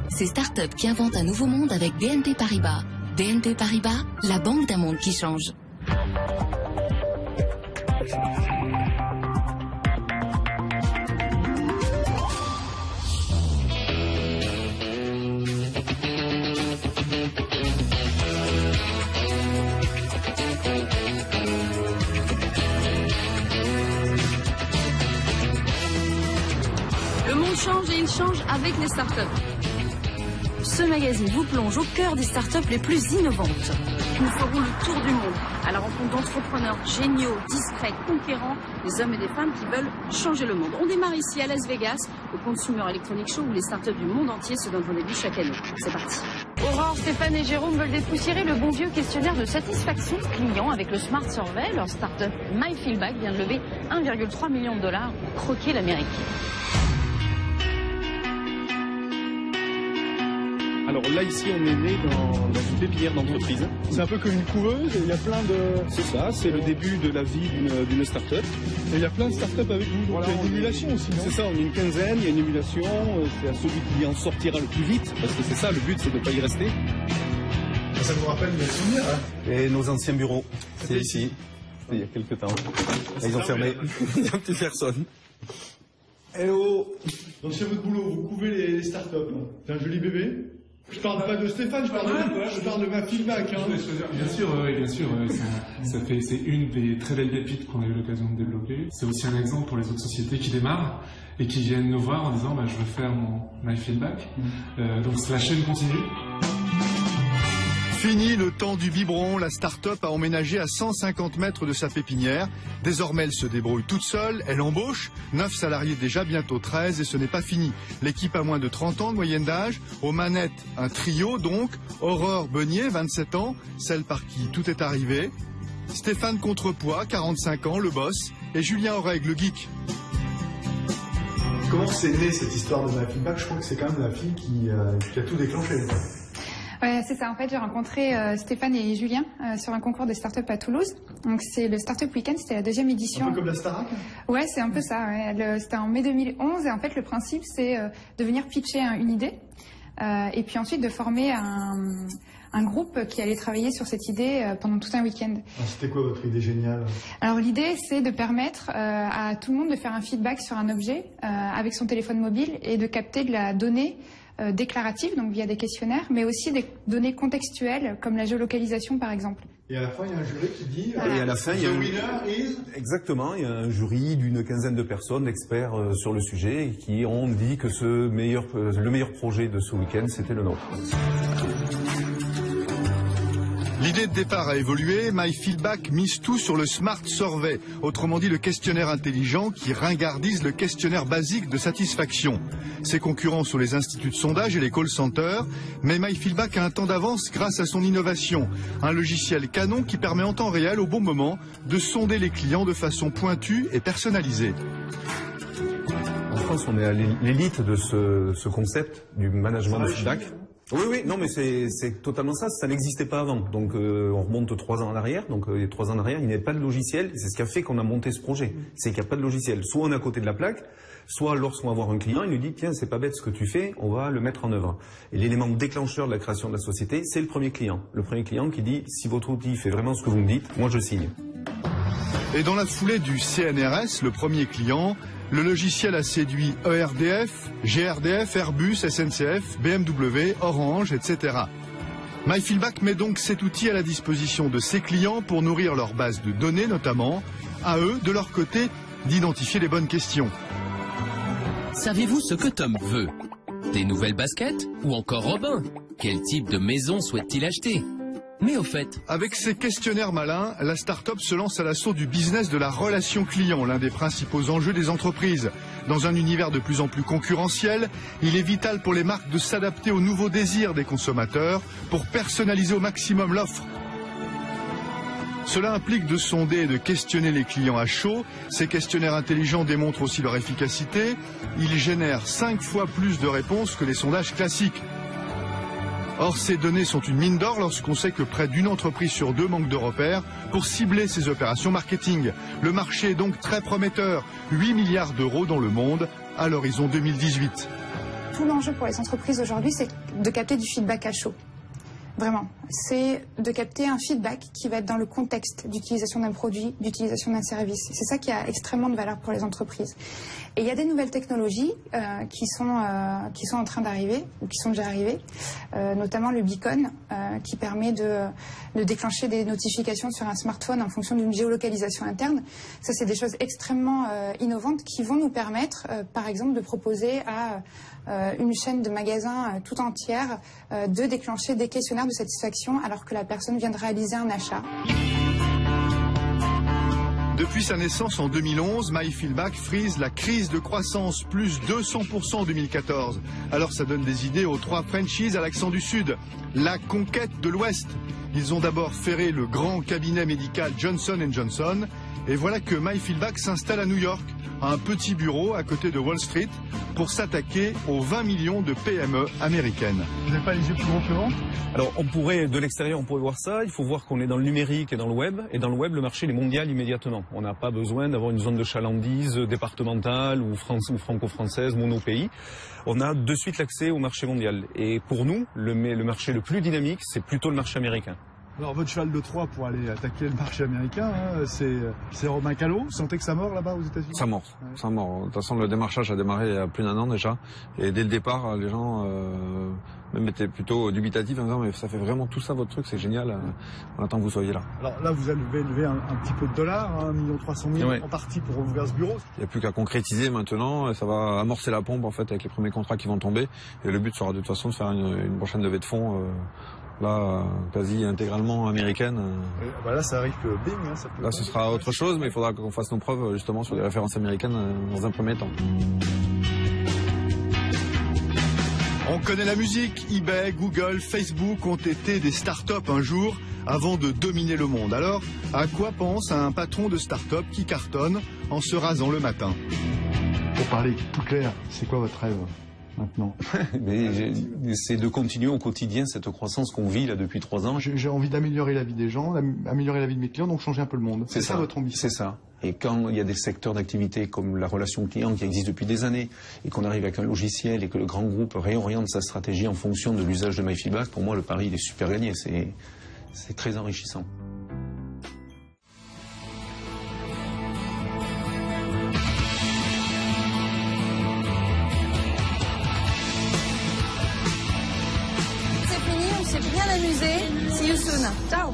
c'est Start-up qui invente un nouveau monde avec BNP Paribas. BNP Paribas, la banque d'un monde qui change. Le monde change et il change avec les startups. Ce magazine vous plonge au cœur des startups les plus innovantes. Nous ferons le tour du monde à la rencontre d'entrepreneurs géniaux, discrets, conquérants, des hommes et des femmes qui veulent changer le monde. On démarre ici à Las Vegas, au Consumer Electronics Show où les startups du monde entier se donnent rendez-vous chaque année. C'est parti. Aurore, Stéphane et Jérôme veulent dépoussiérer le bon vieux questionnaire de satisfaction client avec le Smart Survey. Leur startup MyFeelback vient de lever 1,3 million de dollars pour croquer l'Amérique. Alors là, ici, on est né dans une pépinière d'entreprise. C'est un peu comme une couveuse et il y a plein de... C'est ça, c'est le début de la vie d'une start-up. Et il y a plein de start-up avec vous, donc voilà, il y a une émulation aussi, non? C'est ça, on est une quinzaine, il y a une émulation, c'est à celui qui en sortira le plus vite, parce que c'est ça, le but, c'est de ne pas y rester. Ça vous rappelle mes souvenirs, hein? Et nos anciens bureaux, c'est ici, c'était il y a quelques temps. Là, ils ont fermé, il n'y a plus personne. Hello. Donc c'est votre boulot, vous couvez les start-up. C'est un joli bébé. Je parle pas de Stéphane, je parle de MyFeelback. Hein. Bien sûr, c'est une des très belles pépites qu'on a eu l'occasion de développer. C'est aussi un exemple pour les autres sociétés qui démarrent et qui viennent nous voir en disant je veux faire mon MyFeelback. Donc la chaîne continue. Fini le temps du biberon, la start-up a emménagé à 150 mètres de sa pépinière. Désormais, elle se débrouille toute seule, elle embauche, 9 salariés déjà, bientôt 13, et ce n'est pas fini. L'équipe a moins de 30 ans de moyenne d'âge, aux manettes, un trio donc, Aurore Beunier, 27 ans, celle par qui tout est arrivé, Stéphane Contrepoix, 45 ans, le boss, et Julien Oreg, le geek. Comment c'est né cette histoire de MyFeelback? Je crois que c'est quand même la fille qui a tout déclenché. Ouais, c'est ça. En fait, j'ai rencontré Stéphane et Julien sur un concours de start-up à Toulouse. Donc, c'est le Startup Weekend, c'était la deuxième édition. Un peu comme la Starac? Ouais, c'est un peu ça. Ouais. C'était en mai 2011 et en fait, le principe, c'est de venir pitcher une idée et puis ensuite de former un groupe qui allait travailler sur cette idée pendant tout un week-end. C'était quoi votre idée géniale? Alors, l'idée, c'est de permettre à tout le monde de faire un feedback sur un objet avec son téléphone mobile et de capter de la donnée déclarative, donc via des questionnaires, mais aussi des données contextuelles, comme la géolocalisation par exemple. Et à la fin, il y a un jury qui dit... Voilà. Et à la fin, il y a Exactement, il y a un jury d'une quinzaine de personnes, d'experts sur le sujet, qui ont dit que le meilleur projet de ce week-end, c'était le nôtre. L'idée de départ a évolué, MyFeelback mise tout sur le Smart Survey, autrement dit le questionnaire intelligent qui ringardise le questionnaire basique de satisfaction. Ses concurrents sont les instituts de sondage et les call centers, mais MyFeelback a un temps d'avance grâce à son innovation, un logiciel canon qui permet en temps réel, au bon moment, de sonder les clients de façon pointue et personnalisée. En France, on est à l'élite de ce concept du management de feedback. Oui, non, mais c'est totalement ça. Ça n'existait pas avant. Donc, on remonte 3 ans en arrière. Donc, 3 ans en arrière, il n'y avait pas de logiciel. C'est ce qui a fait qu'on a monté ce projet. C'est qu'il n'y a pas de logiciel. Soit on est à côté de la plaque, soit lorsqu'on va voir un client, il nous dit, tiens, c'est pas bête ce que tu fais, on va le mettre en œuvre. Et l'élément déclencheur de la création de la société, c'est le premier client. Le premier client qui dit, si votre outil fait vraiment ce que vous me dites, moi je signe. Et dans la foulée du CNRS, le premier client, le logiciel a séduit ERDF, GRDF, Airbus, SNCF, BMW, Orange, etc. MyFeelback met donc cet outil à la disposition de ses clients pour nourrir leur base de données notamment, à eux, de leur côté, d'identifier les bonnes questions. Savez-vous ce que Tom veut? Des nouvelles baskets ou encore Robin? Quel type de maison souhaite-t-il acheter? Mais au fait... Avec ces questionnaires malins, la start-up se lance à l'assaut du business de la relation client, l'un des principaux enjeux des entreprises. Dans un univers de plus en plus concurrentiel, il est vital pour les marques de s'adapter aux nouveaux désirs des consommateurs pour personnaliser au maximum l'offre. Cela implique de sonder et de questionner les clients à chaud. Ces questionnaires intelligents démontrent aussi leur efficacité. Ils génèrent 5 fois plus de réponses que les sondages classiques. Or, ces données sont une mine d'or lorsqu'on sait que près d'une entreprise sur 2 manque de repères pour cibler ses opérations marketing. Le marché est donc très prometteur, 8 milliards d'euros dans le monde à l'horizon 2018. tout l'enjeu pour les entreprises aujourd'hui, c'est de capter du feedback à chaud. Vraiment, c'est de capter un feedback qui va être dans le contexte d'utilisation d'un produit, d'utilisation d'un service. C'est ça qui a extrêmement de valeur pour les entreprises. Et il y a des nouvelles technologies qui sont en train d'arriver, ou qui sont déjà arrivées, notamment le beacon, qui permet de déclencher des notifications sur un smartphone en fonction d'une géolocalisation interne. Ça, c'est des choses extrêmement innovantes qui vont nous permettre, par exemple, de proposer à une chaîne de magasins tout entière de déclencher des questionnaires de satisfaction alors que la personne vient de réaliser un achat. Depuis sa naissance en 2011, MyFeelback frise la crise de croissance, plus 200% en 2014. Alors ça donne des idées aux 3 Frenchies à l'accent du Sud. La conquête de l'Ouest. Ils ont d'abord ferré le grand cabinet médical Johnson & Johnson. Et voilà que MyFeelback s'installe à New York, à un petit bureau à côté de Wall Street, pour s'attaquer aux 20 millions de PME américaines. Vous n'avez pas les yeux plus gros que le ventre? Alors, de l'extérieur, on pourrait voir ça. Il faut voir qu'on est dans le numérique et dans le web. Et dans le web, le marché est mondial immédiatement. On n'a pas besoin d'avoir une zone de chalandise départementale ou franco-française, monopays. On a de suite l'accès au marché mondial. Et pour nous, le marché le plus dynamique, c'est plutôt le marché américain. Alors votre cheval de Troie pour aller attaquer le marché américain, hein, c'est Romain Callot. Vous sentez que ça mord là-bas aux États-Unis? Ça mord, ouais. Ça mord. De toute façon, le démarchage a démarré il y a plus d'1 an déjà. Et dès le départ, les gens même étaient plutôt dubitatifs en disant mais ça fait vraiment tout ça votre truc, c'est génial. On attend que vous soyez là. Alors là, vous avez levé un petit peu de dollars, 1 300 000 ouais. En partie pour ouvrir ce bureau. Il n'y a plus qu'à concrétiser maintenant. Ça va amorcer la pompe en fait avec les premiers contrats qui vont tomber. Et le but sera de toute façon de faire une prochaine levée de fonds. Là, quasi intégralement américaine. Bah là, ça arrive que bing. Hein, ça peut là, ce sera autre chose, mais il faudra qu'on fasse nos preuves justement sur les références américaines dans un premier temps. On connaît la musique. eBay, Google, Facebook ont été des start-up un jour avant de dominer le monde. Alors, à quoi pense un patron de start-up qui cartonne en se rasant le matin? Pour parler tout clair, c'est quoi votre rêve maintenant? C'est de continuer au quotidien cette croissance qu'on vit là depuis 3 ans. J'ai envie d'améliorer la vie des gens, d'améliorer la vie de mes clients, donc changer un peu le monde. C'est ça votre ambition. C'est ça. Et quand il y a des secteurs d'activité comme la relation client qui existe depuis des années et qu'on arrive avec un logiciel et que le grand groupe réoriente sa stratégie en fonction de l'usage de MyFeelback, pour moi le pari il est super gagné. C'est très enrichissant. C'est fini, on s'est bien amusé. See you soon. Ciao.